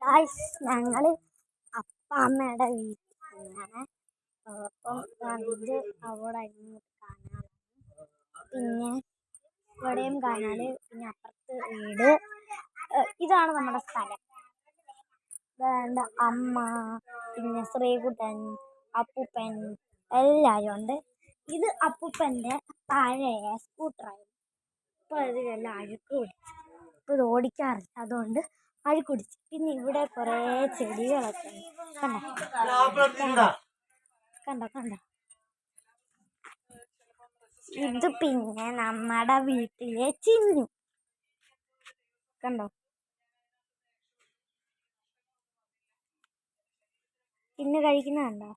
Guys ഞങ്ങൾ അപ്പാമ്മയുടെ വീട്ടിലാണ്. അപ്പം ഇത് അവിടെ കാണാൻ, പിന്നെ ഇവിടെയും കാണാല്, പിന്നെ അപ്പുറത്ത് വീട്. ഇതാണ് നമ്മുടെ സ്ഥലം. വേണ്ട അമ്മ, പിന്നെ ശ്രീകുട്ടൻ, അപ്പൂപ്പൻ എല്ലാവരും ഉണ്ട്. ഇത് അപ്പൂപ്പൻ്റെ പഴയ സ്കൂട്ടറായിരുന്നു. ഇപ്പോൾ അതിലെല്ലാം അഴുക്ക് പിടിച്ചു. ഇപ്പോൾ ഇത് ഓടിക്കാറില്ല, അതുകൊണ്ട് അഴുക്ക് പിടിച്ചു. പിന്നെ ഇവിടെ കുറേ ചെടികളൊക്കെ കണ്ടോ കണ്ടോ. ഇത് പിന്നെ നമ്മുടെ വീട്ടിലെ ചിന്നു കണ്ടോ. ചിന്നു കഴിക്കുന്നതുണ്ടോ?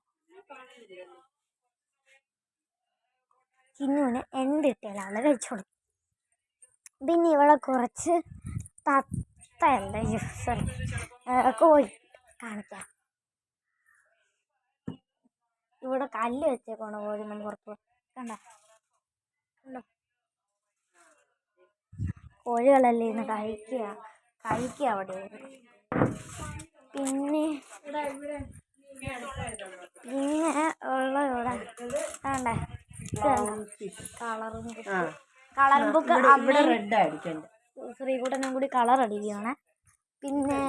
ചിന്നുവിന് എന്തിട്ടാലും ആള് കഴിച്ചോളൂ. പിന്നെ ഇവിടെ കുറച്ച് തത്തയുണ്ട്, കോഴി കാണിക്കാം. ഇവിടെ കല്ല് വെച്ചേക്കാണ് കോഴി നമ്മൾ പുറത്ത്. കണ്ടോ കണ്ടോ, കോഴികളല്ലേ ഇന്ന് കഴിക്കുക അവിടെ. പിന്നെ ഉള്ള ഇവിടെ വേണ്ടേ കളറും ബുക്ക് ശ്രീകുട്ടനും കൂടി കളർ അടിക്കുകയാണ്. പിന്നെ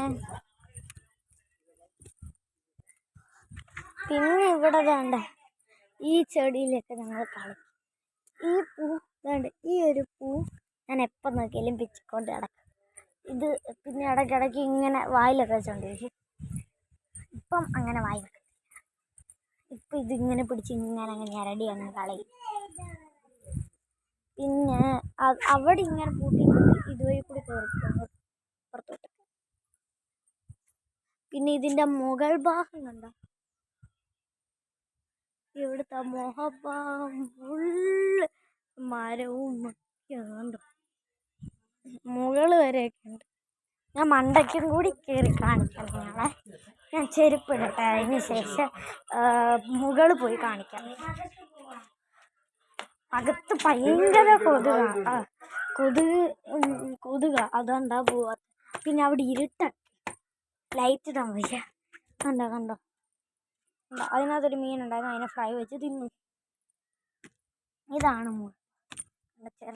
ഇവിടെ വേണ്ട ഈ ചെടിയിലൊക്കെ ഞങ്ങൾ കളിക്കും. ഈ പൂ വേണ്ട, ഈ ഒരു പൂ ഞാൻ എപ്പം നോക്കിയാലും പിച്ചിക്കൊണ്ട് കിടക്കും. ഇത് പിന്നെ ഇടയ്ക്കിടയ്ക്ക് ഇങ്ങനെ വായിലൊക്കെ വെച്ചോണ്ടിരിക്കും. ഇപ്പം അങ്ങനെ വായി വെക്കും. ഇപ്പം ഇതിങ്ങനെ പിടിച്ച് ഇങ്ങനെ ഞരടി അങ്ങ് കളയും. പിന്നെ അവിടെ ഇങ്ങനെ പൂട്ടിയിട്ടുണ്ട്, ഇതുവഴി കൂടി കയറിപ്പോകുന്നു പുറത്തോട്ട്. പിന്നെ ഇതിൻ്റെ മുകൾ ഭാഗം കണ്ടോ, ഇവിടുത്തെ മുഖഭാഗം ഫുള്ള് മരവും ഒക്കെയുണ്ട്, മുകൾ വരെയൊക്കെ ഉണ്ട്. ഞാൻ മണ്ടയ്ക്കും കൂടി കയറി കാണിക്കാം നിങ്ങളെ. ഞാൻ ചെരുപ്പ് ഇടട്ടെ, അതിന് ശേഷം മുകളിൽ പോയി കാണിക്കാം. അകത്ത് ഭയങ്കര കൊതുക അതുകൊണ്ടാ പോവാ. പിന്നെ അവിടെ ഇരുട്ടൊക്കെ, ലൈറ്റ് ഇടാൻ വയ്യ. കണ്ടോ അതിനകത്തൊരു മീനുണ്ടായിരുന്നു, അതിനെ ഫ്രൈ വെച്ച് തിന്നു. ഇതാണ്